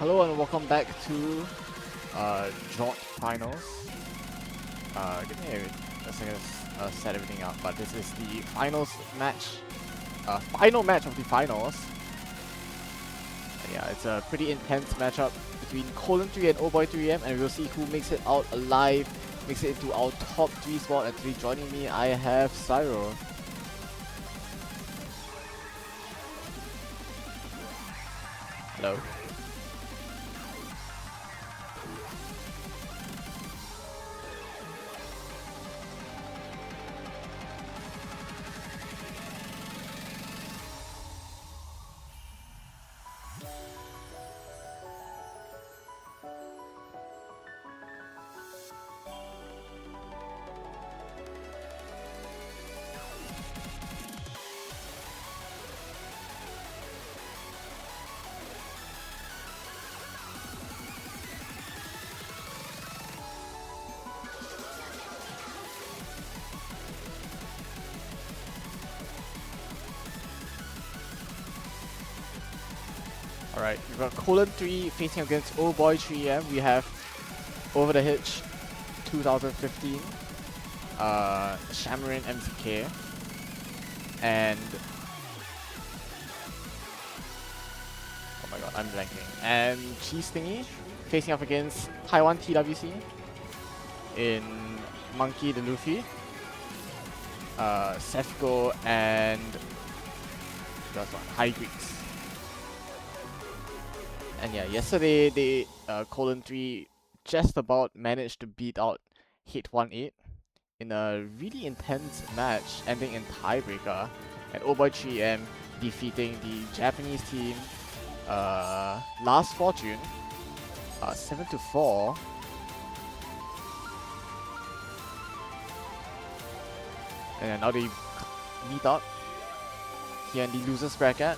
Hello and welcome back to jorttt Finals. Give me a second to set everything up, but this is the finals match, final match of the finals. And yeah, it's a pretty intense matchup between jorttt2 and ohboy3em, and we'll see who makes it out alive, makes it into our top 3 spot. And today joining me, I have Cyro. Hello. Alright, we've got jorttt2 facing against ohboy3em. We have Over the Hitch 2015, Shamarin MCK, and oh my god, I'm blanking. And Cheese Thingy facing up against Taiwan TWC in Monkey the Luffy, Sefko, and that's one, High Greeks. And yeah, yesterday they jorttt2 just about managed to beat out Hit18 in a really intense match, ending in tiebreaker, and ohboy3em defeating the Japanese team Last Fortune 7-4. And now they meet up here in the losers bracket.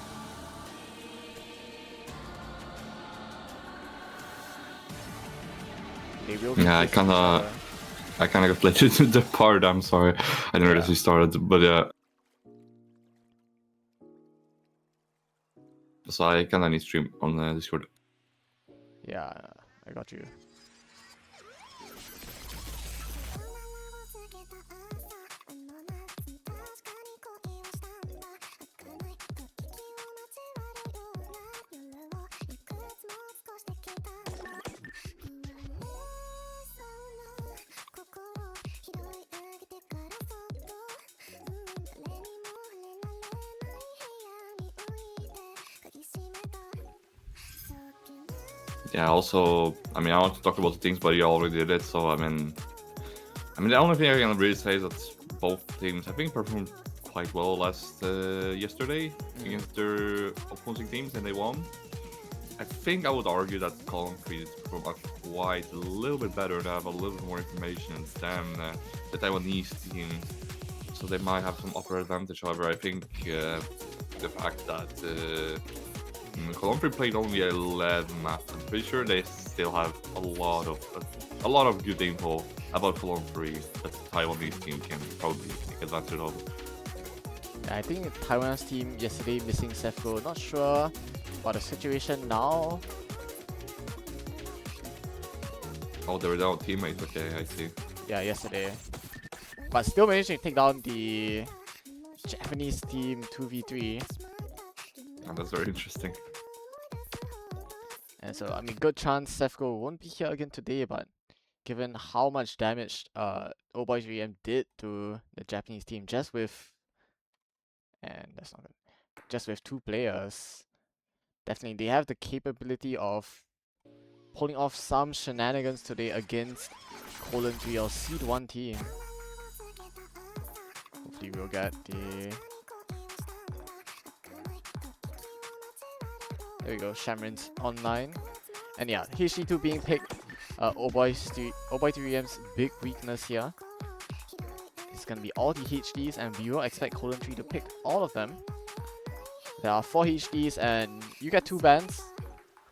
Yeah, I kinda got late to the part. I'm sorry, I didn't realize we started, but yeah. So I kinda need stream on Discord. Yeah, I got you. Yeah, also, I mean, I want to talk about the things, but you already did it, so I mean, the only thing I can really say is that both teams, I think, performed quite well yesterday against their opposing teams, and they won. I think I would argue that Column 3 performed quite a little bit better. They have a little bit more information than the Taiwanese team, so they might have some upper advantage. However, I think the fact that Column 3 played only 11 maps, I'm pretty sure they still have a lot of good info about Column 3 that the Taiwanese team can probably take advantage of. Yeah, I think Taiwan's team yesterday missing Sefko. Not sure about the situation now. Oh, they were down teammates. Okay, I see. Yeah, yesterday. But still managed to take down the Japanese team 2v3. And that's very interesting. And so, I mean, good chance Sefko won't be here again today, but given how much damage ohboy3em did to the Japanese team just with two players, definitely they have the capability of pulling off some shenanigans today against jorttt2 or Seed 1 team. Hopefully we'll get the... There we go, Shamarin's online. And yeah, HG2 being picked, ohboy3em's big weakness here. It's gonna be all the HDs, and we will expect jorttt2 to pick all of them. There are 4 HDs, and you get 2 bans,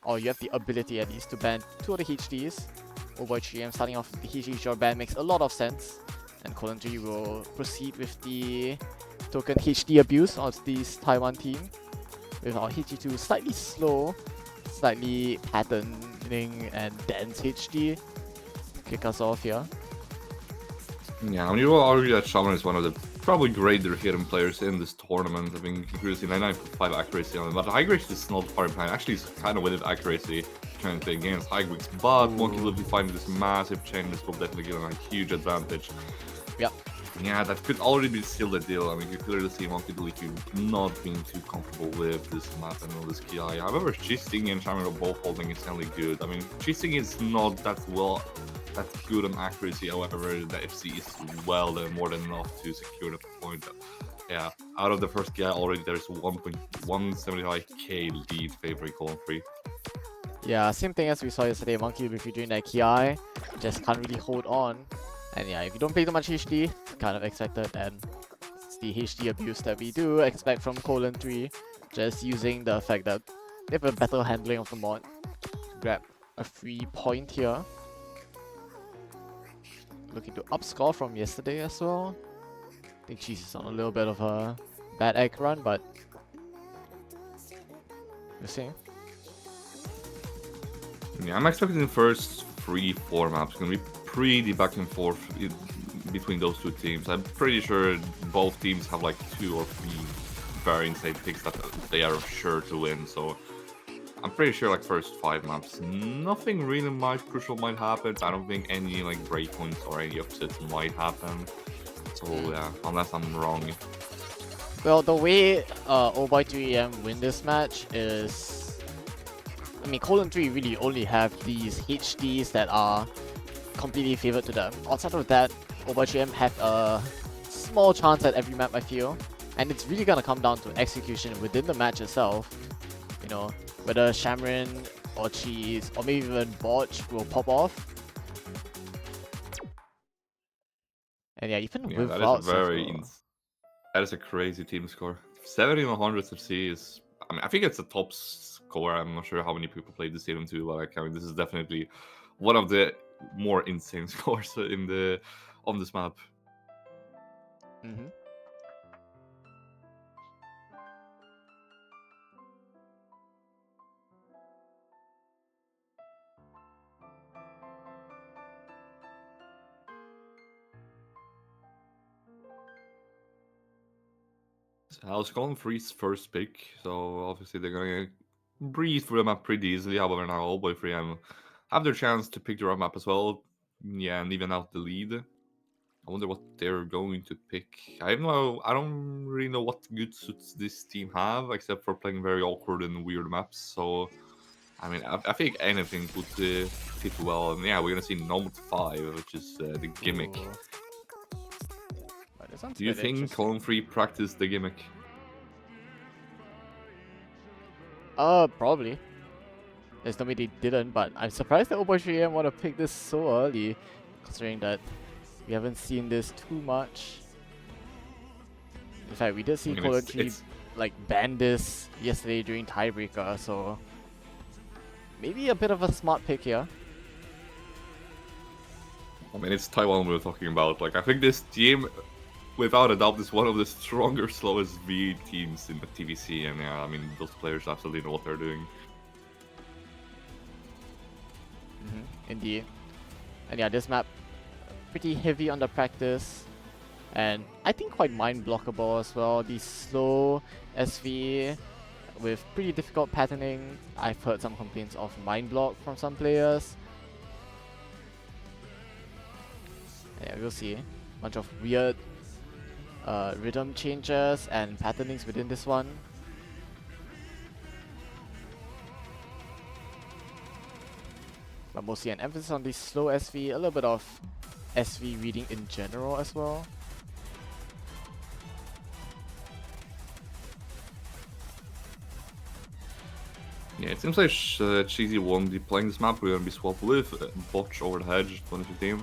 or you have the ability at least to ban 2 of the HDs. ohboy3em starting off with the HG short ban makes a lot of sense, and jorttt2 will proceed with the token HD abuse of this Taiwan team, with our HG2 slightly slow, slightly patterning and dense HD to kick us off here. Yeah, I mean, you will argue that Shaman is one of the probably greater hidden players in this tournament. I mean, accuracy 99.5 accuracy on it, but high grade is not far behind. Actually, it's kind of with accuracy currently against high grades, but Monkey Luffy finding this massive chain, this will definitely give him a huge advantage. Yep. Yeah, that could already be sealed the deal. I mean, you clearly see Monkey Luffy not being too comfortable with this map and all this KI. However, Chisting and Shaman are both holding insanely good. I mean, Chisting is not that good on accuracy. However, the FC is well more than enough to secure the point. Yeah, out of the first guy already, there's 1.175k lead favoring Column 3. Yeah, same thing as we saw yesterday. Monkey if you're doing that KI, just can't really hold on. And yeah, if you don't play too much HD, it's kind of expected. And it's the HD abuse that we do expect from Colon 3. Just using the fact that they have a better handling of the mod to grab a free point here. Looking to upscore from yesterday as well. I think Cheese is on a little bit of a bad egg run, but we'll see. Yeah, I'm expecting the first 3-4 maps gonna be pretty back and forth between those two teams. I'm pretty sure both teams have like 2 or 3 very insane picks that they are sure to win. So I'm pretty sure like first 5 maps, nothing really crucial might happen. I don't think any like breakpoints or any upsets might happen. So yeah, unless I'm wrong. Well, the way O3EM win this match is, I mean, Colon 3 really only have these HDs that are completely favored to them. Outside of that, O3EM have a small chance at every map, I feel. And it's really gonna come down to execution within the match itself. You know, whether Shamrin or Cheese or maybe even Botch will pop off. And yeah, even Yeah, without that is a crazy team score. 1700 FC is, I mean, I think it's a top score. I'm not sure how many people played this season too, but like, I mean, this is definitely one of the more insane scores on this map. Mm-hmm. So I was calling Free's first pick, so obviously they're gonna breathe through the map pretty easily. However, now All Boy Free have their chance to pick the right map as well. Yeah, and even out the lead. I wonder what they're going to pick. I don't really know what good suits this team have, except for playing very awkward and weird maps. So, I mean, I think anything would fit well. And yeah, we're gonna see Nomad 5, which is the gimmick. Do you think Column 3 practiced the gimmick? Probably. There's no way they didn't, but I'm surprised that O3EM want to pick this so early, considering that we haven't seen this too much. In fact, we did see Colon 3 like ban this yesterday during tiebreaker, so maybe a bit of a smart pick here. I mean, it's Taiwan we're talking about. Like, I think this team, without a doubt, is one of the stronger, slowest V teams in the TVC, and yeah, I mean, those players absolutely know what they're doing. Indeed. And yeah, this map pretty heavy on the practice, and I think quite mind blockable as well. The slow SV with pretty difficult patterning. I've heard some complaints of mind block from some players. Yeah, we'll see. Bunch of weird rhythm changes and patternings within this one. But mostly an emphasis on the slow SV, a little bit of SV reading in general as well. Yeah, it seems like Cheesy won't be playing this map. We're gonna be swapped with Botch over the hedge 2015.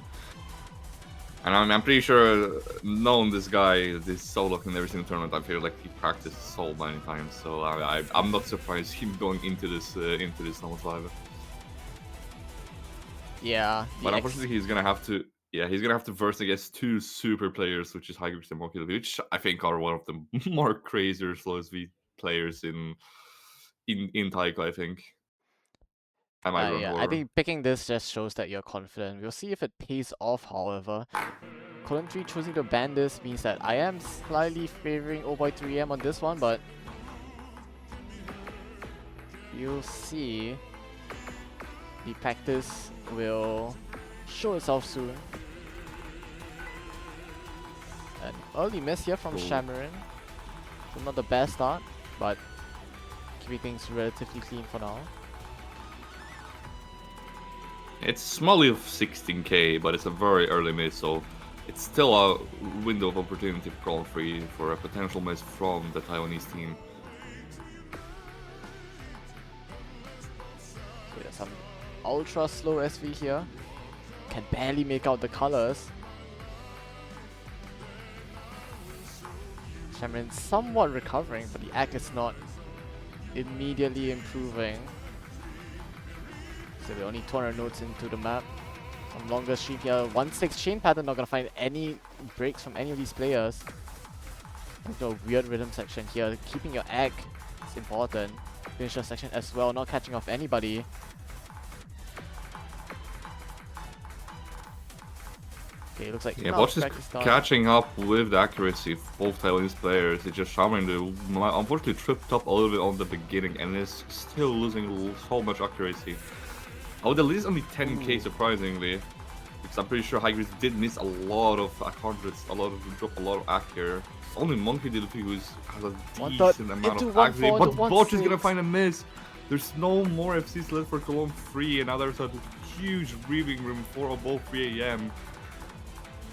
And I'm pretty sure, knowing this guy, this solo in every single tournament, I feel like he practiced so many times. So I'm not surprised him going into this Nomad 5. Yeah. But unfortunately, he's gonna have to. Yeah, he's gonna have to verse against 2 super players, which is Hygris and Monkey, which I think are one of the more crazier slowest V players in Taiko, I think. I might run Yeah, I more. think picking this just shows that you're confident. We'll see if it pays off, however. Column 3 choosing to ban this means that I am slightly favoring Oh3M on this one, but you'll see the practice will show itself soon. An early miss here from Cool. Shamarin. So not the best start, but keeping things relatively clean for now. It's smally of 16k, but it's a very early miss, so it's still a window of opportunity for free for a potential miss from the Taiwanese team. So yeah, some ultra slow SV here. Can barely make out the colors. Shamarin somewhat recovering, but the act is not immediately improving. So we're only 200 nodes into the map. Some longer streak here. 1-6 chain pattern, not gonna find any breaks from any of these players. Into a weird rhythm section here. Keeping your egg is important. Finisher section as well, not catching off anybody. Okay, looks like Botch is catching up with the accuracy of both Taiwanese players. It's just Shamarin who unfortunately tripped up a little bit on the beginning and is still losing so much accuracy. Oh, the lead is only 10k surprisingly, because I'm pretty sure High Grades did miss a lot of hundreds, drop a lot of accuracy. It's only Monkey Luffy who has a decent amount of accuracy, but Botch is gonna find a miss. There's no more FCs left for Column 3, and now there's a huge breathing room for above 3 AM.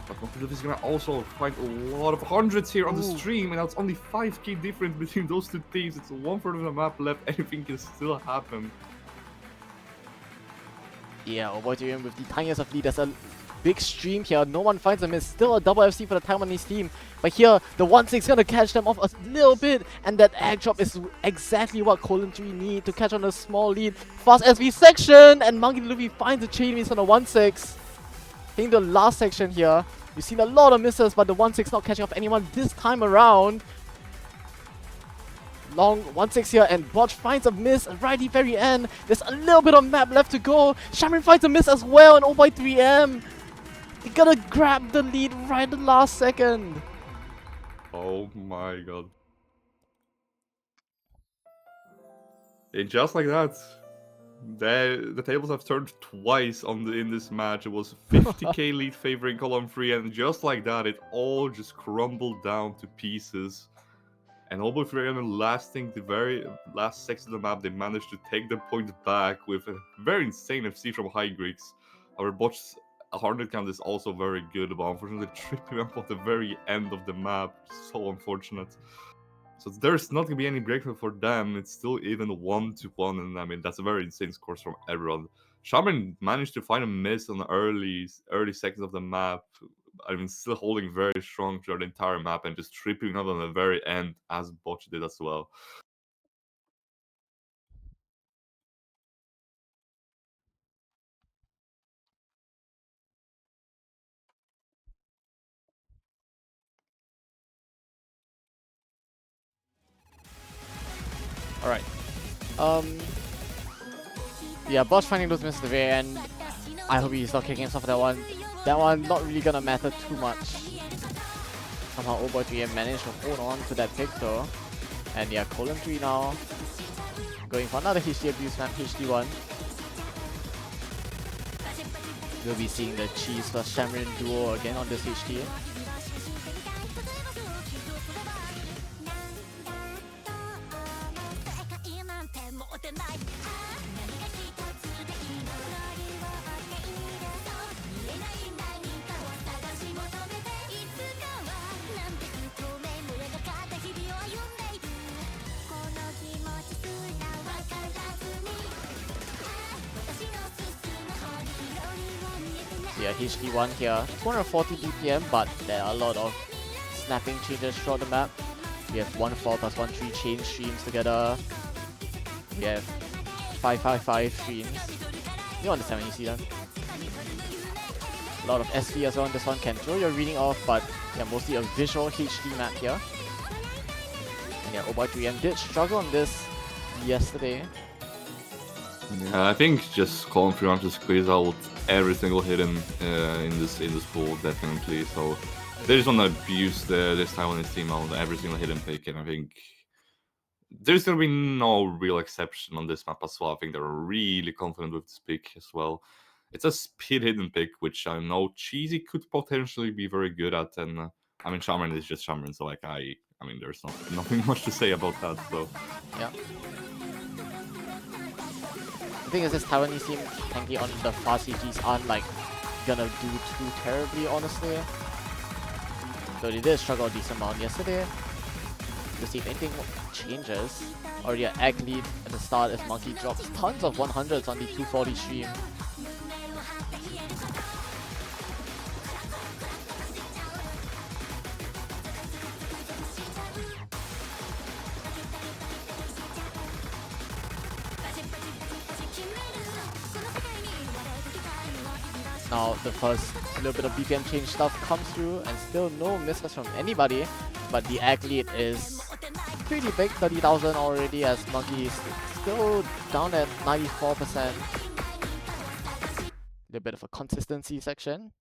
But Monkey Luffy is gonna also find a lot of hundreds here on the stream, and now it's only 5k difference between those two teams. It's 1/3 of the map left, anything can still happen. Yeah, Oh3M with the tiniest of lead. There's a big stream here. No one finds them. It's still a double FC for the Taiwanese team. But here, the 1-6 gonna catch them off a little bit. And that egg drop is exactly what Column 3 need to catch on a small lead. Fast SV section! And Monkey Luffy finds the chain miss on the 1-6. Hitting the last section here. We've seen a lot of misses, but the 1-6 not catching off anyone this time around. Long 1-6 here, and Botch finds a miss right at the very end. There's a little bit of map left to go. Shamarin finds a miss as well, and Oh3M. They gotta grab the lead right at the last second. Oh my god. And just like that, the tables have turned twice in this match. It was 50k lead favoring Column 3, and just like that, it all just crumbled down to pieces. And Oh3M lasting the very last section of the map, they managed to take the point back with a very insane FC from High Greeks. Our Botch's 100 count is also very good, but unfortunately tripping up at the very end of the map. So unfortunate. So there's not going to be any breakthrough for them. It's still even 1-1, and I mean, that's a very insane scores from everyone. Shamarin managed to find a miss on the early seconds of the map. I mean, still holding very strong throughout the entire map and just tripping out on the very end, as Botch did as well. Alright. Yeah, Botch finding those misses at the very end. I hope he's not kicking himself for that one. That one not really gonna matter too much. Somehow Oh3M managed to hold on to that pick though. And yeah, Column 3 now going for another HD abuse map, HD1. We'll be seeing the Cheese vs Shamarin duo again on this HD. Yeah, HD1 here, 240 BPM, but there are a lot of snapping changes throughout the map. We have 1-4 plus 1-3 chain streams together. We have 5-5-5 streams. You understand when you see them. A lot of SV as well on this one, can throw your reading off, but yeah, mostly a visual HD map here. And yeah, Oh3M did struggle on this yesterday. Yeah, I think just Colin Free wants to squeeze out every single hidden in this pool, definitely. So they just want to abuse this Taiwanese team on every single hidden pick, and I think there's gonna be no real exception on this map as well. I think they're really confident with this pick as well. It's a speed hidden pick, which I know Cheesy could potentially be very good at, and I mean Shaman is just Shaman, so like I mean there's nothing much to say about that. So Yeah. The thing is, this Taiwanese team tanky on the fast CGs aren't like gonna do too terribly, honestly. Though they did struggle a decent amount yesterday. To see if anything changes. Already an egg lead at the start if Monkey drops tons of 100s on the 240 stream. Now the first little bit of BPM change stuff comes through and still no misses from anybody, but the egg lead is pretty big, 30,000 already as Monkey is still down at 94%. A bit of a consistency section,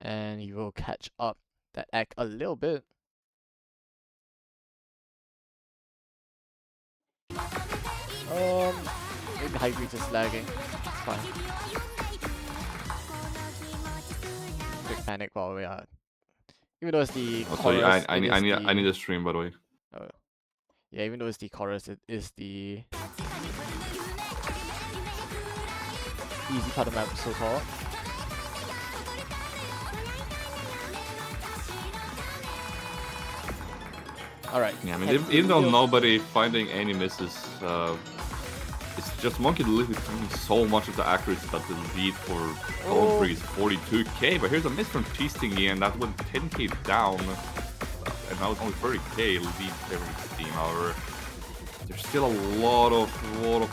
and he will catch up that egg a little bit. Maybe High Grease is lagging. It's fine. Big panic while we are. Even though it's the chorus, I need a stream, by the way. Oh. Yeah, even though it's the chorus, it is the easy part of the map, so-called. Alright. Yeah, I mean, even though nobody finding any misses, it's just Monkey literally doing so much of the accuracy that the lead for Colin Free is 42k. But here's a miss from Cheestingy, and that went 10k down, and now it's only 30k lead every team. However, there's still a lot of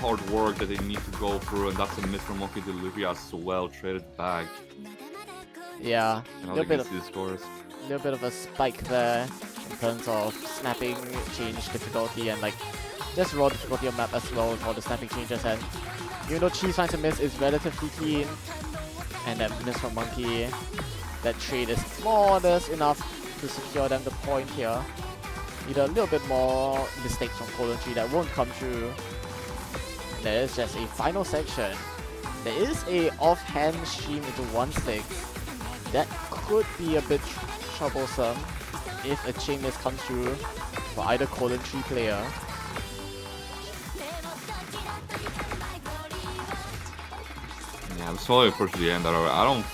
hard work that they need to go through, and that's a miss from Monkey Delivery as well. Traded back. Yeah, a little bit of a spike there in terms of snapping change difficulty and like just raw difficulty of map as well for the snapping changes. And even though Cheese finds a miss is relatively clean, and that miss from Monkey, that trade is more or less enough to secure them the point here. Need a little bit more mistakes from Colon 3 that won't come through. And there is just a final section. There is a offhand stream into 1-6. That could be a bit troublesome if a chain miss comes through for either Colon 3 player. Yeah, I'm sorry for the end. I don't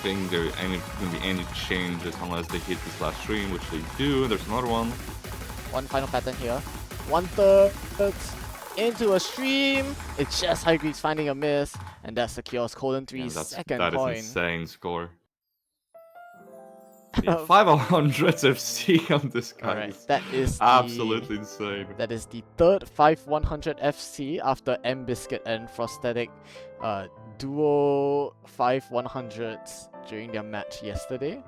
think there gonna be any changes unless they hit this last stream, which they do. There's another one. One final pattern here. 1/3 into a stream. It's just High Greeks finding a miss, and that secures Colon 3's second point. That is insane score. 500 FC on this guy. Alright, that is absolutely insane. That is the third 5100 FC after M Biscuit and Frostatic duo 5100s during their match yesterday.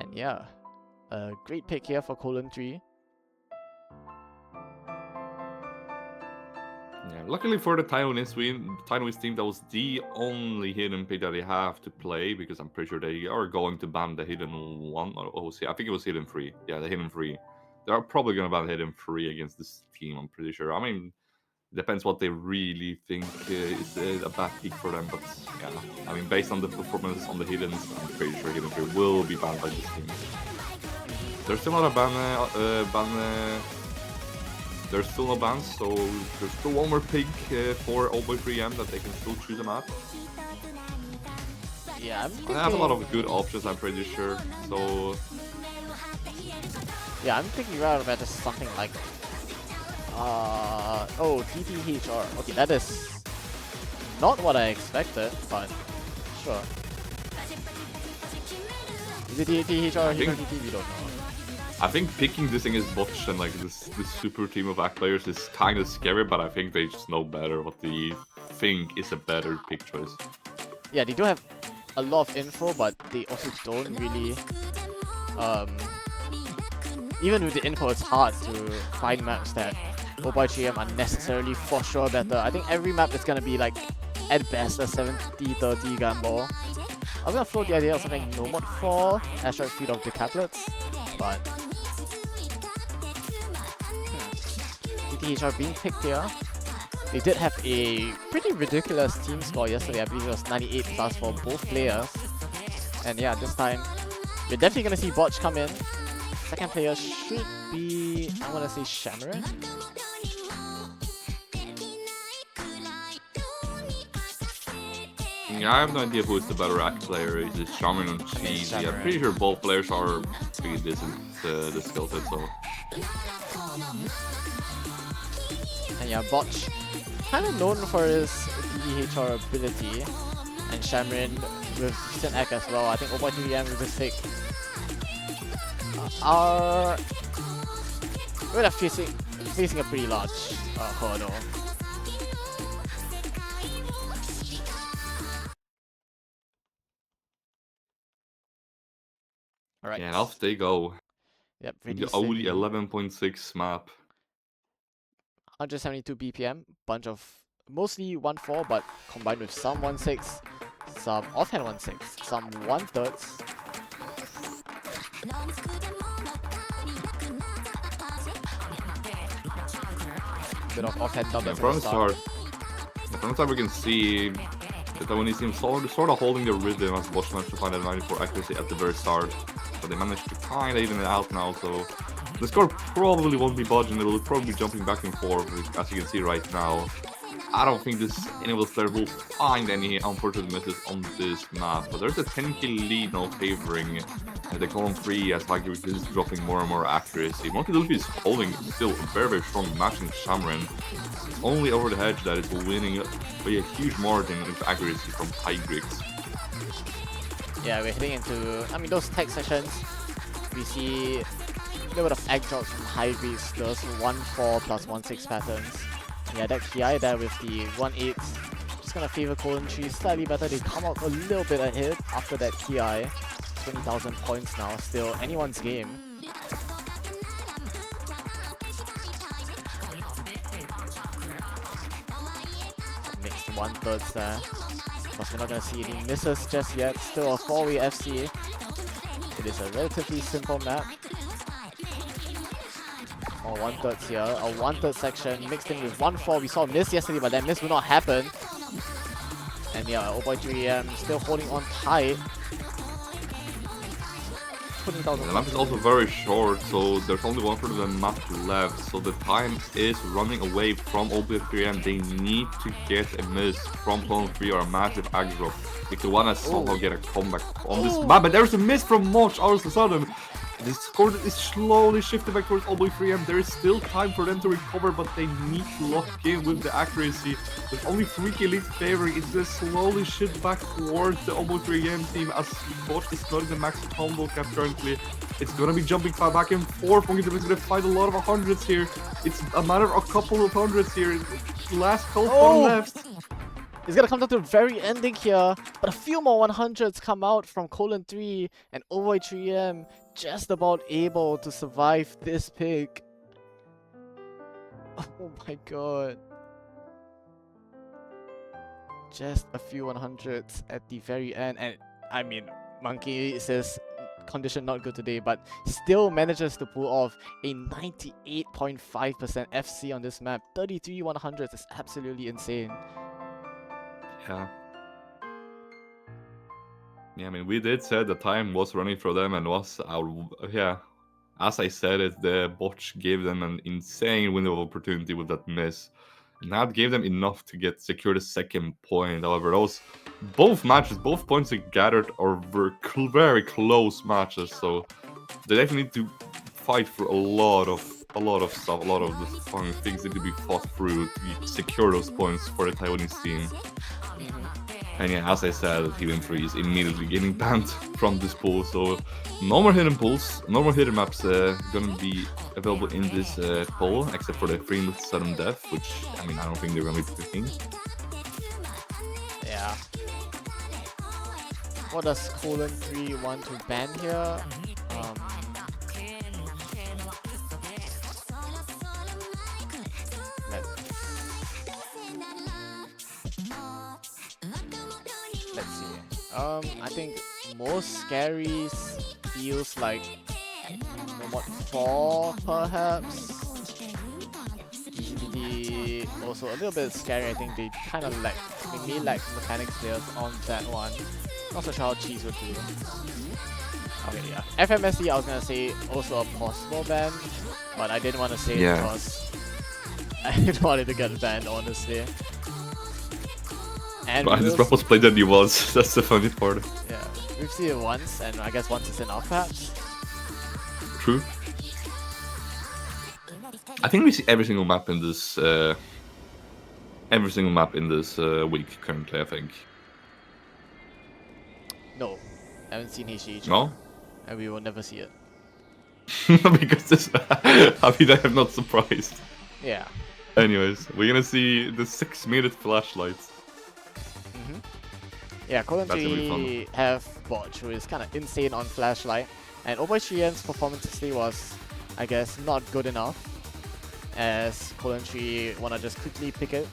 And yeah, a great pick here for Colon 3. Yeah, luckily for the Taiwanese team, that was the only hidden pick that they have to play, because I'm pretty sure they are going to ban the hidden one. Oh, see, I think it was hidden 3. Yeah, the hidden 3. They are probably going to ban hidden 3 against this team, I'm pretty sure. I mean, depends what they really think is a bad pick for them, but yeah, I mean, based on the performances on the hiddens, I'm pretty sure hidden 3 will be banned by this team. There's still not a there's still no bans, so there's still one more pick for Oldboy 3M that they can still choose them at. Yeah, they have a lot of good options, I'm pretty sure. So yeah, I'm thinking rather about something like DTHR. Okay, that is not what I expected, but sure. Is it DTHR or Hero DT? We don't know. I think picking this thing is botched, and like this super team of ACT players is kind of scary, but I think they just know better what they think is a better pick choice. Yeah, they do have a lot of info, but they also don't really even with the info, it's hard to find maps that OY3M are necessarily for sure better. I think every map is gonna be like at best a 70-30 gamble. I'm gonna float the idea of something no mod for Asteroid Fleet of Decaplets, but DTHR being picked here. They did have a pretty ridiculous team score yesterday. I believe it was 98 plus for both players. And yeah, this time we're definitely gonna see Botch come in. Second player should be, I'm gonna say Shamron. Yeah, I have no idea who is the better act player. Is it Shaman or Cheesy? I'm pretty sure both players are pretty decent the skill set, so. And yeah, Botch, kind of known for his DDHR ability, and Shamron with decent act as well. I think OY3M with his pick are facing a pretty large hurdle. Alright. Yeah, and off they go. Yep, The OD 11.6 map. 172 BPM, bunch of mostly 1-4, but combined with some 1-6, some offhand 1-6, some 1/3s. Bit of offhand doubles. From the start, we can see that when he seems sort of holding the rhythm as Bosch managed to find a 94 accuracy at the very start, but they managed to kind of even it out now, so the score probably won't be budging. It will probably be jumping back and forth, as you can see right now. I don't think this enables player will find any unfortunate misses on this map, but there's a 10k lead now favoring the column 3 as High is dropping more and more accuracy. Monkey Dolphy is holding still a very strong matching Shamron. It's only over the hedge that is winning by a huge margin of accuracy from Hygrix. Yeah, we're heading into, I mean, those tech sessions, we see a little bit of egg drops from Hygrix, those 1-4 plus 1-6 patterns. Yeah, that KI there with the 1-8, just gonna favor colon 3 slightly better. They come out a little bit ahead after that KI. 20,000 points now, still anyone's game. Mixed 1/3 there. But we're not gonna see any misses just yet. Still a 4-way FC. It is a relatively simple map. All 1/3 here, a 1/3 section mixed in with 1-4. We saw a miss yesterday, but that miss will not happen. And yeah, OY3M still holding on tight. The map is also very short, so there's only 1/3 of the map left, so the time is running away from OB3M. They need to get a miss from column 3 or a massive ag drop if they want to somehow get a comeback on this map. But there's a miss from Moch all of a sudden. The score is slowly shifting back towards OB3M. There is still time for them to recover, but they need to lock in with the accuracy. With only 3k lead favoring, it's going to slowly shift back towards the OB3M team as Bosch is not in the max combo cap currently. It's going to be jumping back and forth. Monkey is going to find a lot of hundreds here. It's a matter of a couple of hundreds here. Last call for left. It's gonna come down to the very ending here, but a few more 100s come out from colon 3 and OY3M just about able to survive this pick. Oh my god. Just a few 100s at the very end, and I mean, Monkey says condition not good today, but still manages to pull off a 98.5% FC on this map. 33 100s is absolutely insane. Yeah, I mean, we did say the time was running for them and was our, as I said it, the botch gave them an insane window of opportunity with that miss. And that gave them enough to secure the second point. However, both points they gathered are very close matches, so they definitely need to fight for a lot of stuff, a lot of the fun things need to be fought through to secure those points for the Taiwanese team. And yeah, as I said, Helium 3 is immediately getting banned from this pool, so no more hidden pools, no more hidden maps gonna be available in this poll, except for the 3 sudden death, which, I mean, I don't think they're gonna be picking. Yeah. What does colon 3 want to ban here? I think most scary feels like Mod 4 perhaps. GBD also a little bit scary. I think they kind of lack, they may lack mechanics players on that one. Not so sure how Cheese would do. Okay, yeah. FMSC I was gonna say also a possible ban, but I didn't want to say it Yeah. because I didn't want it to get banned, honestly. And But this map was played than he was. That's the funny part. yeah, we've seen it once, and I guess once is enough, perhaps. True. I think we see every single map in this. Every single map in this week currently. I think. No, I haven't seen HGH. No. And we will never see it. Because this. I mean, I am not surprised. Yeah. Anyways, we're gonna see the 6-minute flashlights. Yeah, Colon That's gonna be 3 have Botch, who is kind of insane on flashlight, and Overwatch 3M's performance today was, I guess, not good enough, as Colon 3 wanna just quickly pick it.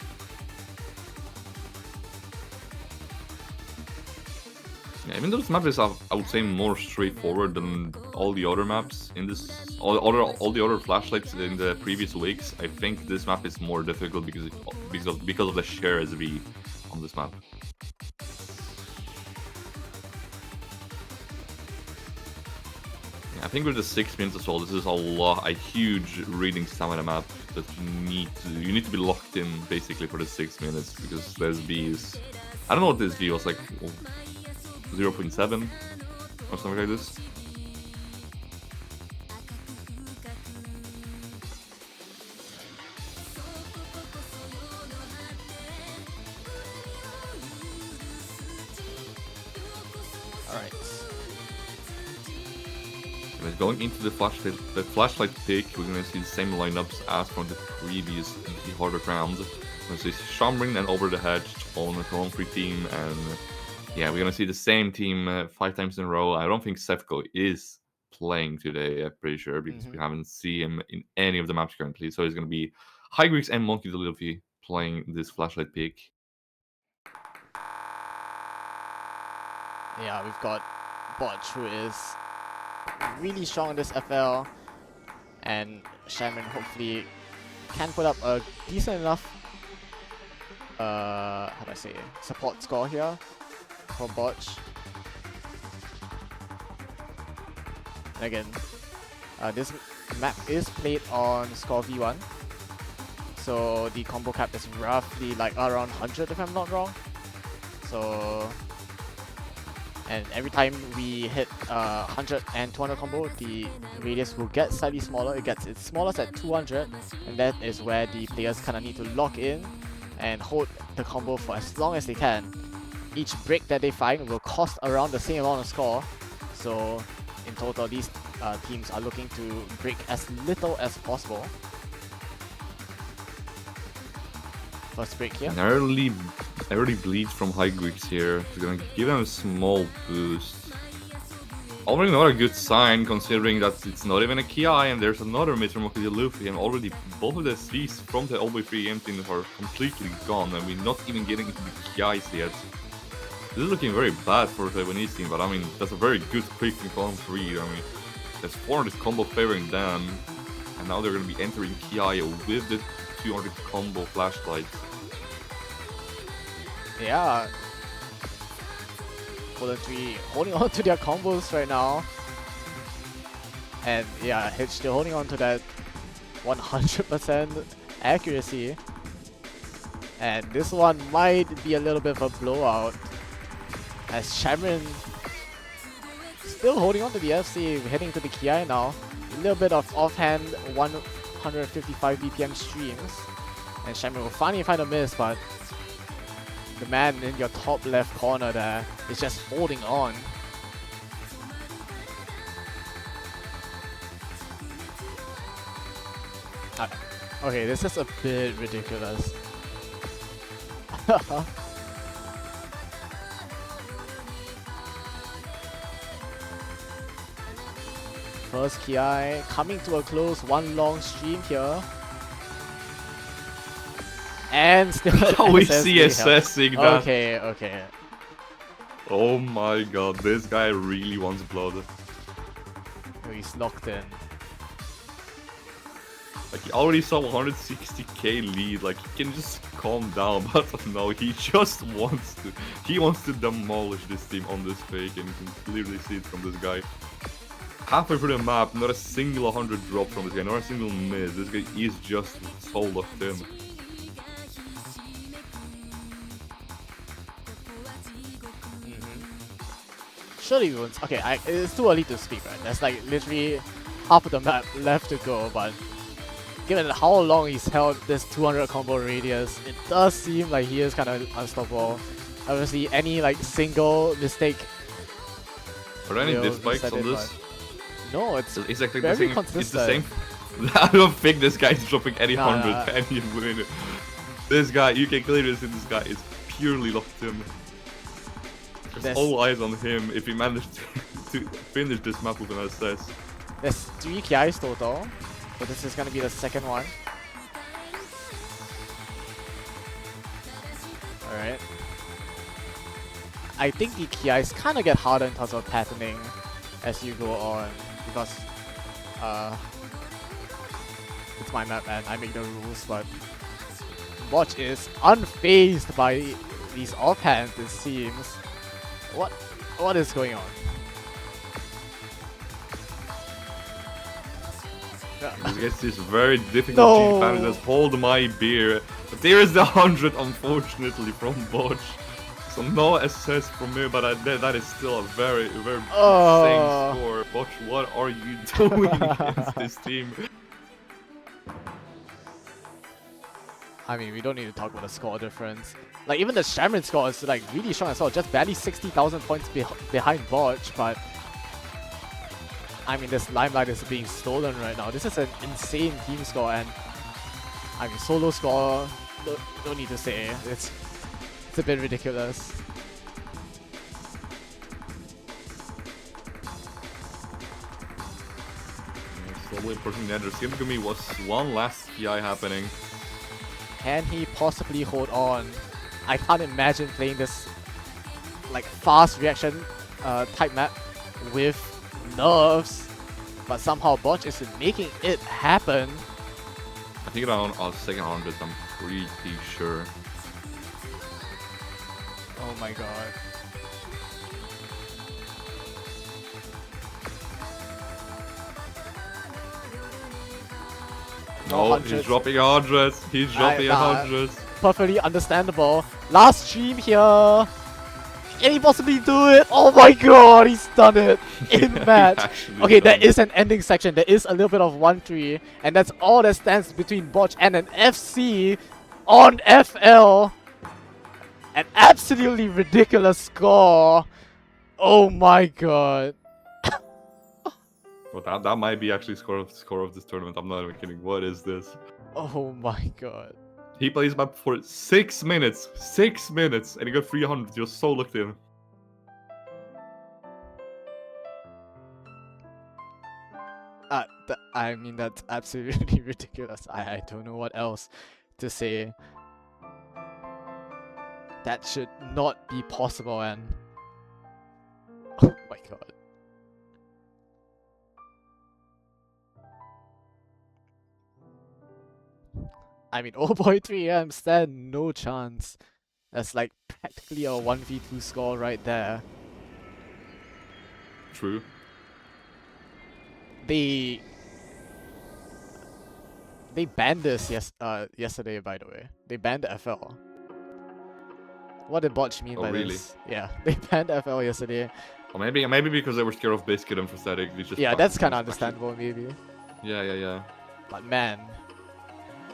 Yeah, even though this map is, I would say, more straightforward than all the other maps in this, all the other flashlights in the previous weeks. I think this map is more difficult because of the share SV on this map. I think with the 6 minutes as well, this is a huge reading stamina map that you need to be locked in basically for the 6 minutes, because the SB is, I don't know what this V was, like 0.7 or something like this. Alright. Going into the flashlight pick, we're gonna see the same lineups as from the previous the harder round. We're gonna see Shamrin and Over the Hedge on the Colon 3 team, and yeah, we're gonna see the same team 5 times in a row. I don't think Sefko is playing today, I'm pretty sure, because we haven't seen him in any of the maps currently. So it's gonna be High Greeks and Monkey the Luffy playing this flashlight pick. Yeah, we've got Botch, who is really strong in this FL, and Shaman hopefully can put up a decent enough how do I say, support score here for Botch. And again, this map is played on score V1, so the combo cap is roughly like around 100 if I'm not wrong. So, and every time we hit 100 and 200 combo, the radius will get slightly smaller. It gets its smallest at 200, and that is where the players kind of need to lock in and hold the combo for as long as they can. Each break that they find will cost around the same amount of score, so in total these teams are looking to break as little as possible. First break here. An early bleed from High Greeks here. It's gonna give them a small boost. Already not a good sign, considering that it's not even a Ki and there's another mid from Monkey Luffy, and already both of the C's from the LB3M team are completely gone, and we're not even getting into the Ki's yet. This is looking very bad for the Taiwanese team, but I mean, that's a very good pick in column 3. I mean, there's 400 combo favoring them, and now they're going to be entering Ki with the 200 combo flashlight. Yeah. Colon 3 holding on to their combos right now. And yeah, Hitch still holding on to that 100% accuracy. And this one might be a little bit of a blowout, as Shamron still holding on to the FC, heading to the Ki now. A little bit of offhand 155 BPM streams, and Shamron will finally find a miss, but the man in your top left corner there is just holding on. Okay, this is a bit ridiculous. First Ki coming to a close, one long stream here. And still How is he assessing that? Okay. Oh my god, this guy really wants blood. Oh, he's locked in. Like, he already saw 160k lead, like, he can just calm down, but no, he just wants to. He wants to demolish this team on this fake, and you can clearly see it from this guy. Halfway through the map, not a single 100 drop from this guy, not a single miss. This guy is just so locked in. Surely we won't. Okay, it's too early to speak, right? There's like literally half of the map left to go, but given how long he's held this 200 combo radius, it does seem like he is kind of unstoppable. Obviously, any like single mistake. Are there any will diss spikes reset on it, this? but no, it's exactly very the same. consistent. It's the same. I don't think this guy is dropping any Nah, 100, any win. This guy, you can clearly see this guy is purely locked in. There's all eyes on him if he managed to finish this map with an SS. There's 3 KIs total, but this is gonna be the second one. Alright. I think the KIs kind of get harder in terms of patterning as you go on, because it's my map and I make the rules, but Botch is unfazed by these offhands, it seems. What is going on? This gets this very difficult team No. to just hold my beer. But there is the 100, unfortunately, from Botch. So no SS from me, but that is still a very insane score. Botch, what are you doing against this team? I mean, we don't need to talk about the score difference. Like, even the Shamron score is like really strong as well, just barely 60,000 points behind Botch, but I mean, this limelight is being stolen right now. This is an insane team score, and I mean, solo score, don't need to say. It's a bit ridiculous. Slowly pushing the other. Seems to me was one last PI happening. Can he possibly hold on? I can't imagine playing this like fast reaction type map with nerves, but somehow Botch is making it happen. I think around second 100, I'm pretty sure. Oh my god. No, he's dropping 100. He's dropping 100. Perfectly understandable. Last stream here. Can he possibly do it? Oh my god, he's done it in match. Okay, there is an ending section. There is a little bit of 1-3, and that's all that stands between Botch and an FC on FL. An absolutely ridiculous score. Oh my god. Well, that might be actually score of this tournament. I'm not even kidding. What is this? Oh my god. He plays map for 6 minutes. 6 minutes, and he got 300. You're so locked in. I mean, that's absolutely ridiculous. I don't know what else to say. That should not be possible, and oh my god. I mean, oh boy, 3M stand no chance. That's like practically a 1v2 score right there. True. They banned this yesterday, by the way. They banned FL. What did Botch mean by really? this? Yeah, they banned FL yesterday. Or maybe because they were scared of Biscuit and Prosthetic. Yeah, that's kind of understandable, maybe. Yeah. But man,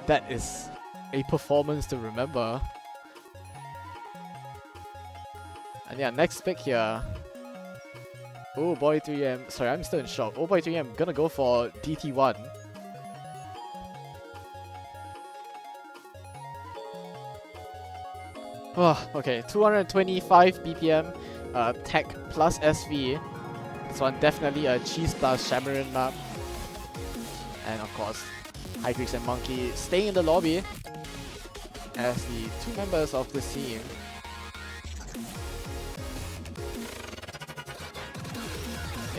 that is a performance to remember. And yeah, next pick here. Oh boy 3M. Sorry, I'm still in shock. Oh boy 3M gonna go for DT1. Oh, okay, 225 BPM, tech plus SV. This one definitely a cheese plus Shamarin map. And of course, High Greeks and Monkey staying in the lobby as the two members of this team.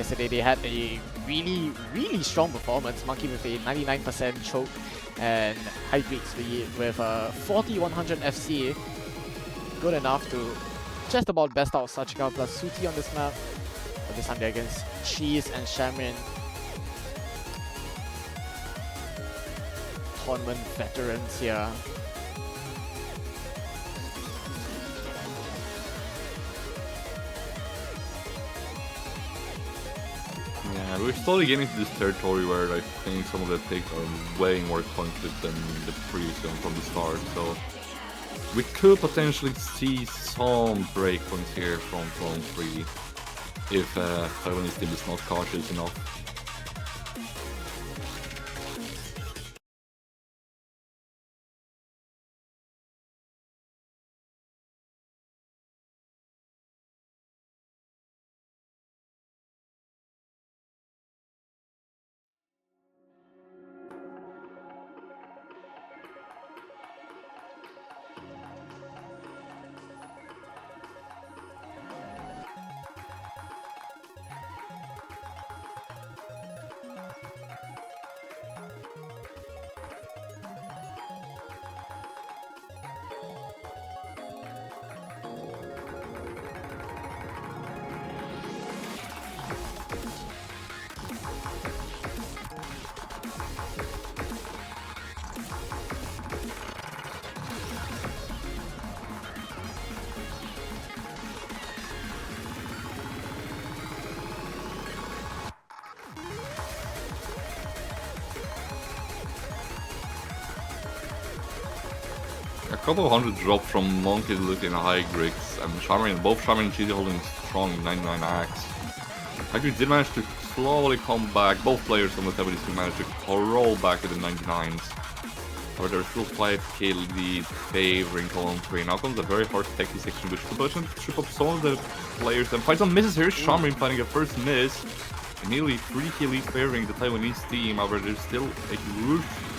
Yesterday they had a really, really strong performance. Monkey with a 99% choke and hybrid speed with a 4100 FC. Good enough to just about best out Sachika plus Suti on this map. But this time they're against Cheese and Shaman. Tournament veterans here. Yeah, we're slowly getting into this territory where I think some of the picks are way more confident than the previous one from the start, so we could potentially see some breakpoints here from Column 3 if Taiwanese team is not cautious enough. A couple of hundred drop from Monkey looking high Grix, and both Shaman and Cheesy holding strong 99 axe. Hybrid did manage to slowly come back, both players on the Taiwanese team managed to roll back to the 99s. However, there's still 5k lead favoring Column 3. Now comes a very hard techie section, which could potentially trip up some of the players and find some misses here. Shaman finding a first miss. Nearly 3k lead favoring the Taiwanese team, however there's still a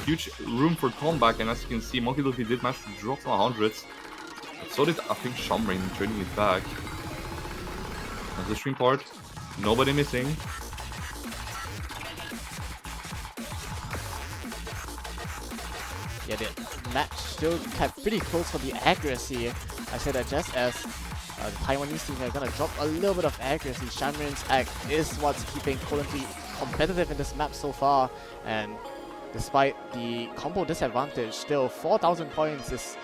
huge room for comeback, and as you can see, Monkey Luffy did manage to drop some hundreds. So did, I think, Shamrain trading it back. That's the stream part. Nobody missing. Yeah, the match still kept pretty close for the accuracy. I said that just as the Taiwanese team are gonna drop a little bit of accuracy, Shamrin's act is what's keeping Colon 3 competitive in this map so far, and despite the combo disadvantage, still 4,000 points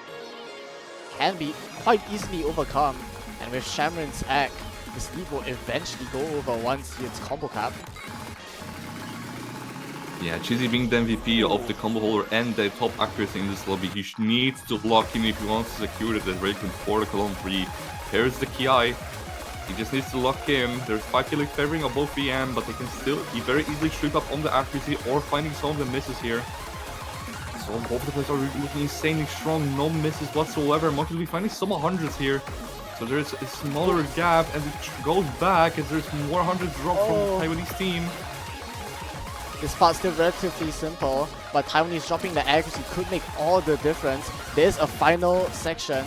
can be quite easily overcome, and with Shamrin's act, this lead will eventually go over once he hits combo cap. Yeah, Cheesy being the MVP of the combo holder and the top accuracy in this lobby, he needs to lock in if he wants to secure the breakpoint for the Column 3. Here's the Ki. He just needs to lock in. There's 5 kills favoring of both VM, but they can still very easily strip up on the accuracy or finding some of the misses here. So both the players are looking insanely strong, no misses whatsoever. Monkey will be finding some hundreds here. So there's a smaller gap and it goes back as there's more hundreds drop from the Taiwanese team. This part's still relatively simple, but Taiwanese dropping the accuracy could make all the difference. There's a final section.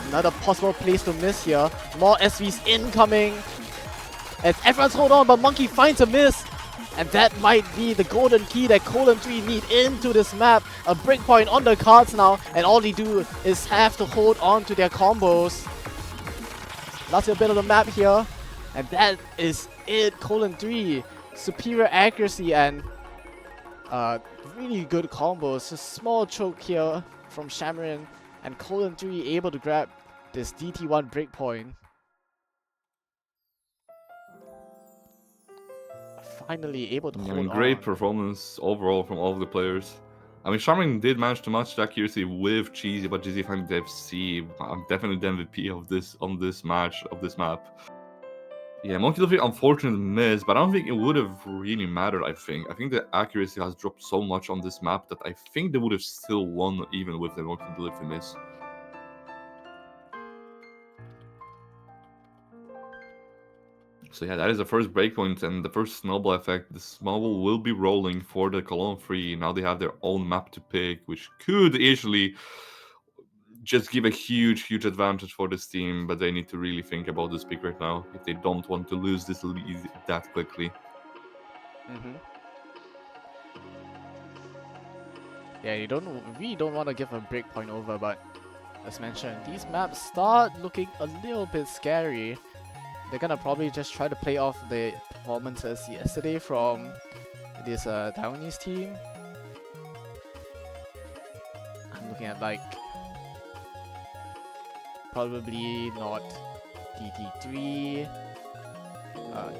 Another possible place to miss here. More SVs incoming. As everyone's hold on, but Monkey finds a miss. And that might be the golden key that Colon 3 need into this map. A breakpoint on the cards now, and all they do is have to hold on to their combos. Last little bit of the map here. And that is it. Colon 3. Superior accuracy and really good combos. A small choke here from Shamarin, and Colon 3 able to grab this DT1 breakpoint. Finally able to hold great on. performance overall from all of the players. I mean, Shamarin did manage to match the accuracy with Cheesy, but Cheesy finding the FC. I'm definitely the MVP of this map. Yeah, Monkey Luffy unfortunately missed, but I don't think it would have really mattered, I think. I think the accuracy has dropped so much on this map that I think they would have still won even with the Monkey Luffy miss. So yeah, that is the first breakpoint and the first snowball effect. The snowball will be rolling for the Column 3. Now they have their own map to pick, which could easily just give a huge advantage for this team, but they need to really think about this pick right now if they don't want to lose this lead that quickly. Yeah, we don't want to give a breakpoint over, but as mentioned, these maps start looking a little bit scary. They're gonna probably just try to play off the performances yesterday from this Taiwanese team. I'm looking at like probably not DT3.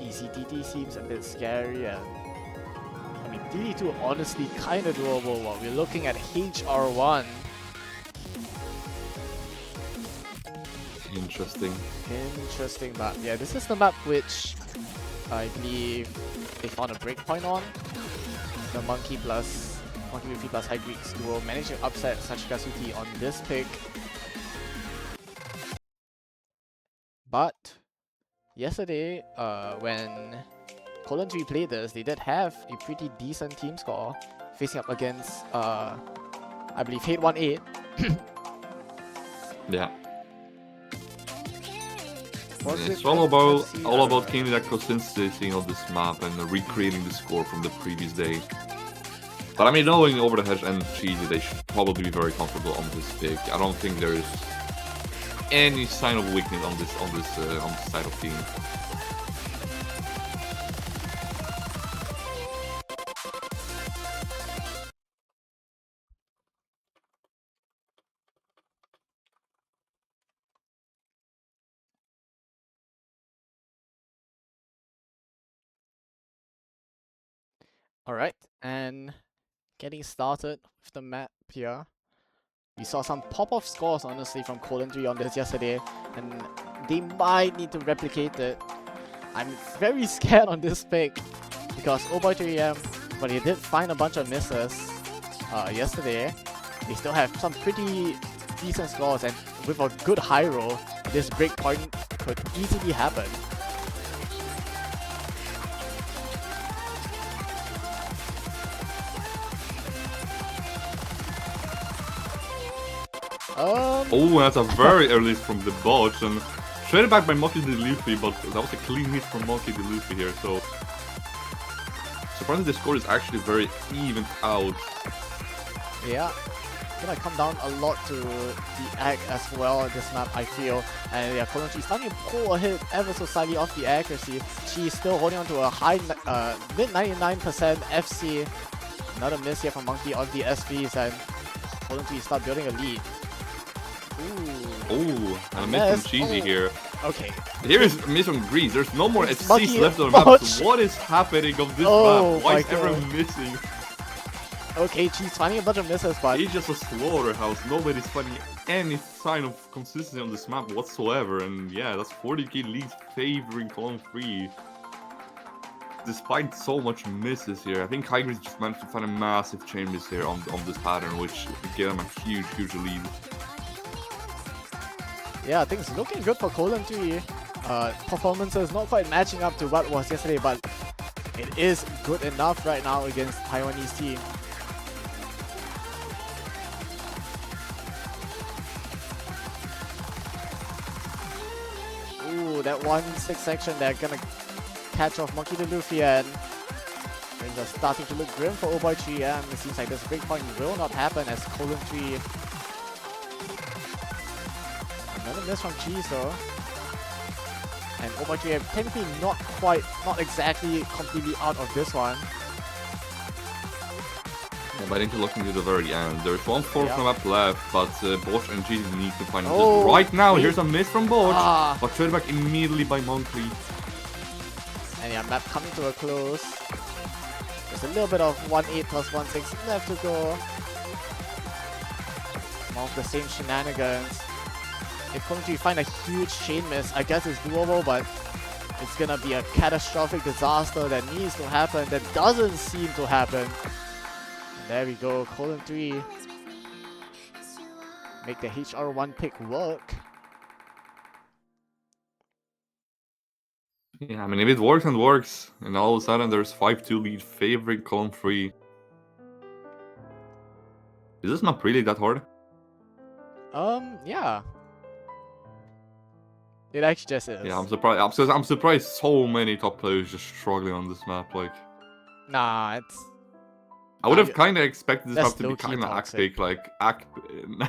ECTT seems a bit scary, and I mean DT2 honestly kinda doable. While we're looking at HR1. Interesting map. Yeah, this is the map which I believe they found a breakpoint on. The Monkey Luffy plus High Greeks duo managed to upset Sachikasuti on this pick. But yesterday, when Colon 3 played this, they did have a pretty decent team score facing up against I believe Hate 18. Yeah. It's all about gaining that consistency on this map and recreating the score from the previous day. But I mean, knowing Over the Hedge and Cheesy, they should probably be very comfortable on this pick. I don't think there is any sign of weakness on this side of team. Alright, and getting started with the map here. We saw some pop-off scores, honestly, from Colon 3 on this yesterday, and they might need to replicate it. I'm very scared on this pick, because Oh Boy 3M, but he did find a bunch of misses yesterday. They still have some pretty decent scores, and with a good high roll, this breakpoint could easily happen. Oh, that's a very early from the botch, and traded back by Monkey D. Luffy, but that was a clean hit from Monkey D. Luffy here, so surprisingly the score is actually very evened out. Yeah, it's gonna come down a lot to the egg as well on this map, I feel. And yeah, Colon 3 starting to pull ahead ever so slightly off the accuracy. She's still holding on to a high mid 99% FC. Another miss here from Monkey on the SVs, and Colon 3 start building a lead. Ooh, and a miss from Cheesy here. Okay. Here is a miss from Grease. There's no more It's FCs left on the map. So what is happening on this map? Why is everyone missing? Okay, she's finding a bunch of misses, but it's just a slaughterhouse. Nobody's finding any sign of consistency on this map whatsoever. And yeah, that's 40k leads favoring Column 3. Despite so much misses here, I think Hygris just managed to find a massive chain miss here on this pattern, which gave them a huge lead. Yeah, things looking good for Colon 3. Performances not quite matching up to what was yesterday, but it is good enough right now against Taiwanese team. Ooh, that 1-6 section, they're gonna catch off Monkey D. Luffy, and things are starting to look grim for Oh Boy 3M. It seems like this breakpoint will not happen as Colon 3. Another miss from Cheese though. And Oh Boy 3M technically not exactly completely out of this one. Yeah, but I need to look into the very end. There's 1/4 map left, but Bosch and Cheesy need to find this right now. Here's a miss from Bosch, but traded back immediately by Monkey. And yeah, map coming to a close. There's a little bit of 1-8 plus 1-6 left to go. More of the same shenanigans. If Colon 3 find a huge chain miss, I guess it's doable, but it's gonna be a catastrophic disaster that needs to happen, that doesn't seem to happen. And there we go, Colon 3 make the HR1 pick work. Yeah, I mean, if it works and works, and all of a sudden there's 5-2 lead favoring Column 3. Is this map really that hard? Yeah. It actually just is. Yeah, I'm surprised. I'm surprised so many top players just struggling on this map. Like, Nah, it's I would have kind of expected this that's map to be low-key kind of toxic. acpic, like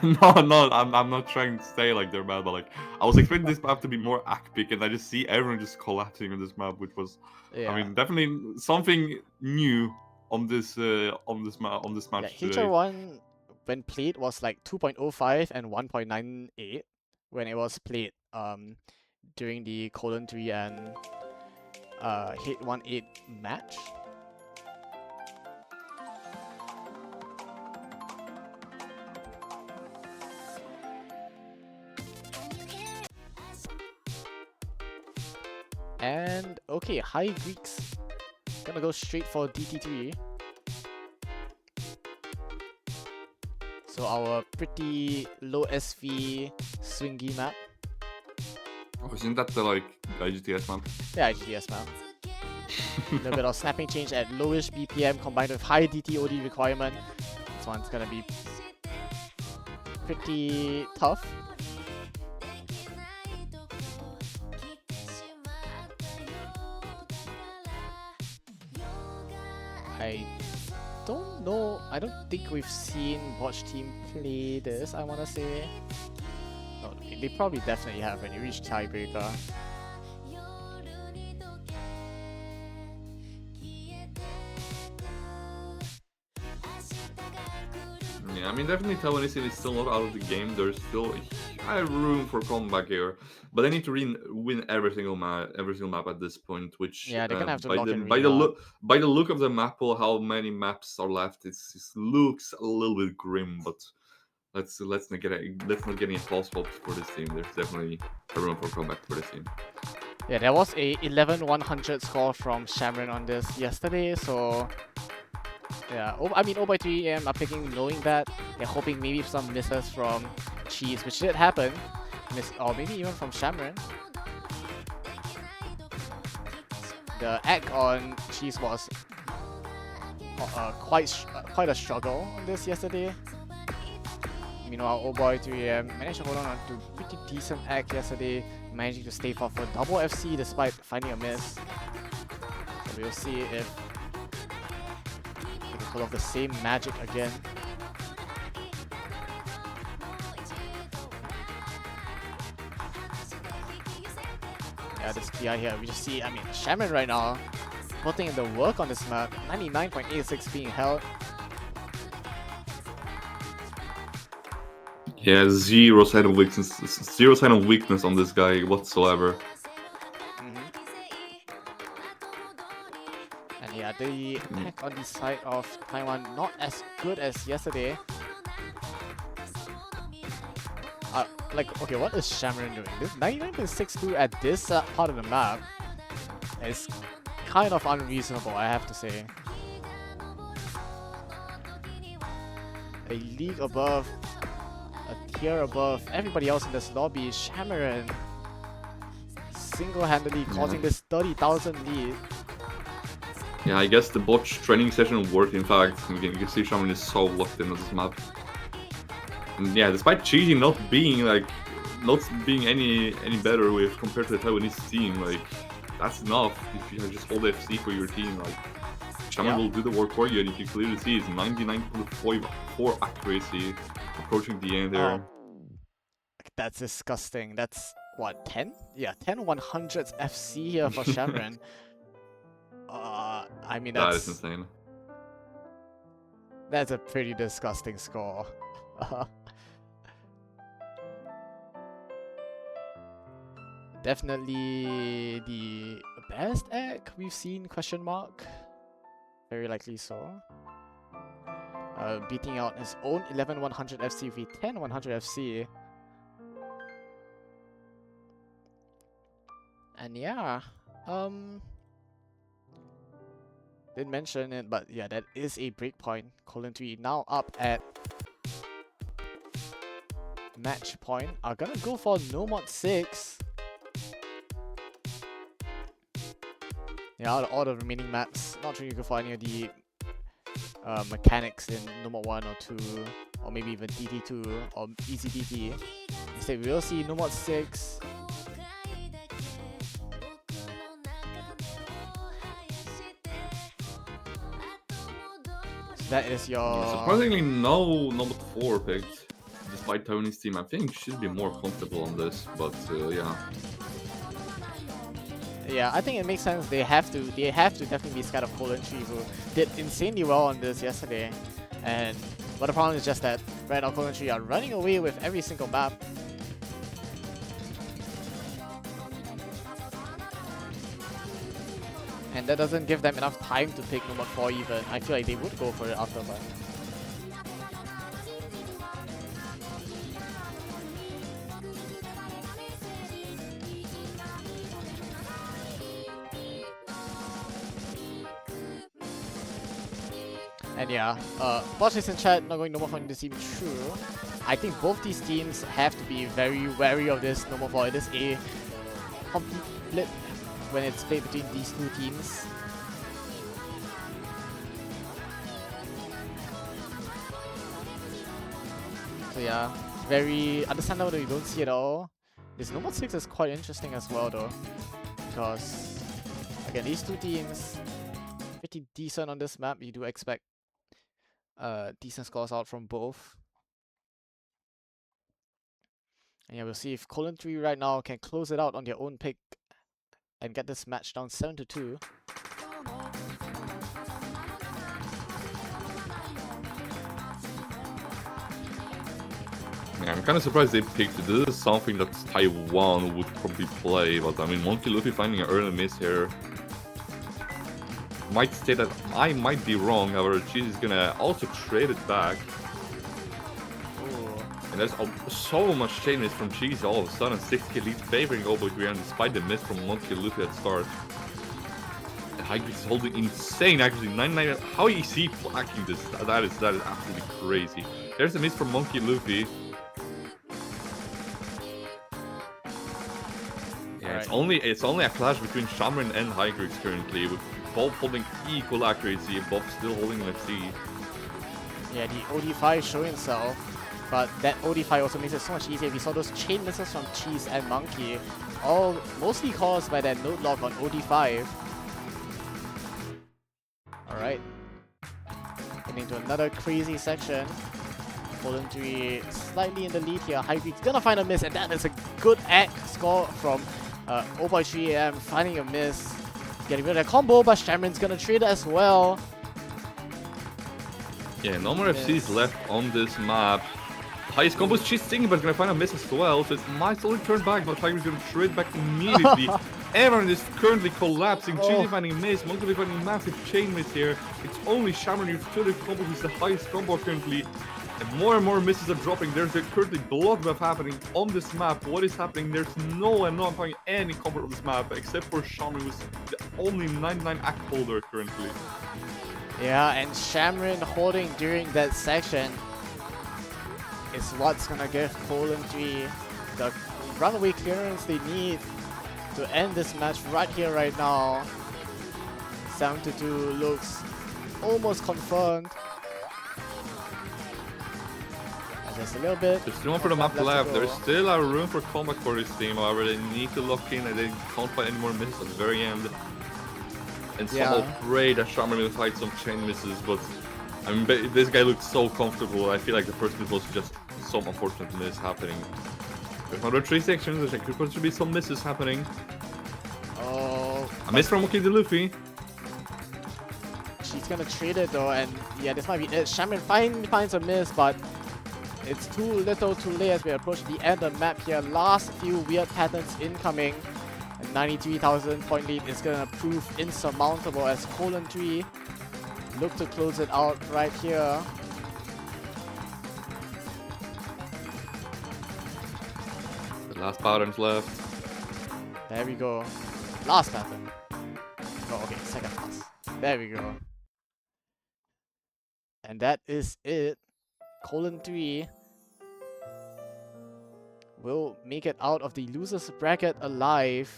no, I'm not trying to say like they're bad, but like I was expecting this map to be more acpic, and I just see everyone just collapsing on this map, which was, Yeah. I mean, definitely something new on this Yeah, match Hitcher today. 1 when played was like 2.05 and 1.98 when it was played during the colon 3 and hit 1-8 match. And okay, High Greeks gonna go straight for DT3. So our pretty low SV swingy map. Oh, isn't that the like IGTS map? Yeah, GTS map. A little bit of snapping change at lowish BPM combined with high DTOD requirement. This one's gonna be pretty tough. I don't know. I don't think we've seen Watch Team play this, I wanna say. Oh, they probably definitely have when you reach tiebreaker. Yeah, I mean, definitely Taiwanese is still not out of the game. There's still a high room for comeback here, but they need to win every single map at this point. Which, Yeah, they're gonna have to by lock the and by the rehab. look of the map, or how many maps are left, it looks a little bit grim. But let's not get any false hopes for this team. There's definitely a room for comeback for this team. Yeah, there was a 11-100 score from Shamron on this yesterday, so yeah. I mean, 0x3 are picking knowing that. They're hoping maybe some misses from Cheese, which did happen. Or maybe even from Shamron. The egg on Cheese was quite a struggle on this yesterday. Meanwhile, Oh Boy 3AM managed to hold on to pretty decent egg yesterday, managing to stave off for double FC despite finding a miss. So we'll see if they can pull off the same magic again. Yeah, this PI here, we just see, I mean, Shaman right now putting in the work on this map. 99.86 being held. Yeah, zero sign of weakness on this guy whatsoever. And yeah, the pack on the side of Taiwan not as good as yesterday. Like, okay, what is Shamron doing? This 99.62 at this part of the map is kind of unreasonable, I have to say. A league above, a tier above everybody else in this lobby, Shamron single-handedly causing this 30,000 lead. Yeah, I guess the botch training session worked. In fact, you can see Shaman is so locked into this map. And yeah, despite cheating, not being any better with compared to the Taiwanese team, like that's enough. If you just hold FC for your team, like Shaman will do the work for you, and if you clearly see it's 99.4 accuracy approaching the end there. That's disgusting. That's what, 10? Yeah, 10 100s FC here for Shamron. I mean, that is insane. That's a pretty disgusting score. Definitely the best egg we've seen, question mark. Very likely so. Beating out his own 11-100 FC v 10-100 FC. And yeah, didn't mention it, but yeah, that is a breakpoint. Colon 3 now up at match point. Are gonna go for no mod 6. Yeah, out of all the remaining maps, not sure you go for any of the mechanics in Number 1 or 2, or maybe even DT2 or Easy DT. Instead, we will see Number 6. That is your... Yeah, surprisingly, no number 4 picked. Despite Tony's team, I think should be more comfortable on this, but yeah. Yeah, I think it makes sense. They have to definitely be scared of colon3, who did insanely well on this yesterday. But the problem is just that Red or colon3 are running away with every single map. And that doesn't give them enough time to pick number 4 even. I feel like they would go for it after, but... And yeah, Bosch in chat, not going number 4 in this team, true. I think both these teams have to be very wary of this number 4. It is a complete flip when it's played between these two teams. So yeah, very understandable that you don't see it all. This number 6 is quite interesting as well though, because again, these two teams pretty decent on this map. You do expect decent scores out from both. And yeah, we'll see if colon3 right now can close it out on their own pick and get this match down 7-2. Yeah, I'm kind of surprised they picked this. Is something that Taiwan would probably play, but I mean, Monkey Luffy finding an early miss here. Might say that I might be wrong, however, Cheese is gonna also trade it back. Ooh. And there's so much chain miss from Cheese all of a sudden. 6k lead favoring Oboy despite the miss from Monkey Luffy at start. And Hybrid is holding insane accuracy. 99. How is he flacking this? That is absolutely crazy. There's a miss from Monkey Luffy. Yeah, it's only a clash between Shamrin and Hygrix currently, with both holding equal accuracy and both still holding an FC. Yeah, the OD5 showing himself, but that OD5 also makes it so much easier. We saw those chain misses from Cheese and Monkey, all mostly caused by that node lock on OD5. Alright. Getting into another crazy section. colon3 slightly in the lead here. Hygrix gonna find a miss, and that is a good score from Oboy3am, finding a miss. Getting rid of that combo, but Shamron's gonna trade as well. Yeah, no more FCs left on this map. Highest combos, she's thinking, but gonna find a miss as well, so it might slowly turn back, but Tiger's gonna trade back immediately. Everyone is currently collapsing. Cheesy finding a miss, Monkey finding a massive chain miss here. It's only Shamron utility combo who's the highest combo currently. And more misses are dropping. There's a currently bloodbath happening on this map. What is happening? There's no one not finding any combo on this map except for Shamron, who's the only 99 act holder currently. Yeah, and Shamron holding during that section is what's gonna give colon3 the runaway clearance they need to end this match right here, right now. 7-2 looks almost confirmed. Just a little bit. There's still one for the map left. There's still a room for comeback for this team. However, they need to lock in and they can't find any more misses at the very end. And somehow pray that Shamron will fight some chain misses, but I mean, this guy looked so comfortable. I feel like the first miss was just some unfortunate miss happening. There's another 3 sections. There could potentially be some misses happening. Oh. A miss from Monkey Luffy. She's gonna trade it though, and yeah, this might be it. Shamron finds a miss, but it's too little too late as we approach the end of the map here. Last few weird patterns incoming. And 93,000 point lead is gonna prove insurmountable as colon3 look to close it out right here. The last patterns left. There we go. Last pattern. Oh, okay, second last. There we go. And that is it. colon3 will make it out of the losers bracket alive.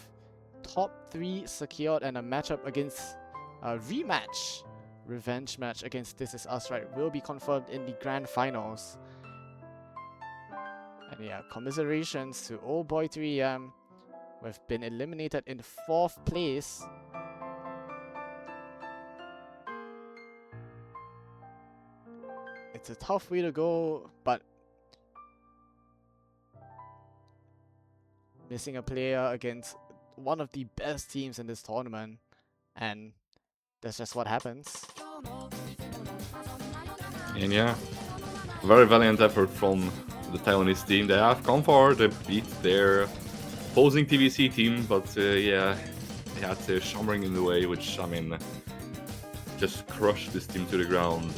Top 3 secured, and a matchup against a rematch revenge match against This Is Us, right, will be confirmed in the grand finals. And yeah, commiserations to old boy 3M. We've been eliminated in 4th place. It's a tough way to go, but missing a player against one of the best teams in this tournament, and that's just what happens. And yeah, very valiant effort from the Taiwanese team. They have come far, they beat their opposing TVC team, but yeah, they had Shamring in the way, which, I mean, just crushed this team to the ground.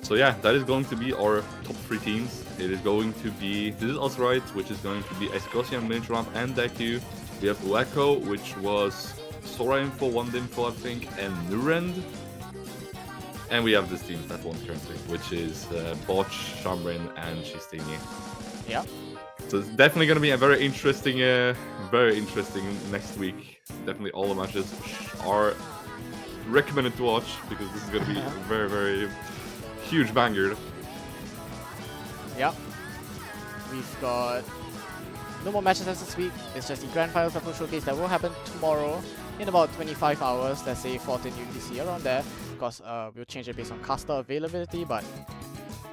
So yeah, that is going to be our top 3 teams. It is going to be This Is Us, right, which is going to be Escosian, Minitrump, and Deku. We have Ueko, which was Sora Info, One Info, I think, and Nurend. And we have this team that won currently, which is Botch, Shamrin, and Shistini. Yeah. So it's definitely going to be a very interesting next week. Definitely all the matches are recommended to watch, because this is going to be a very, very huge banger. Yep. We've got no more matches as this week. It's just the Grand Finals Level Showcase that will happen tomorrow in about 25 hours. Let's say 14 UTC, around there. Of course, we'll change it based on caster availability, but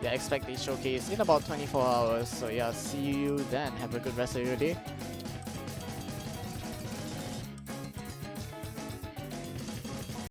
yeah, expect the showcase in about 24 hours. So yeah, see you then. Have a good rest of your day.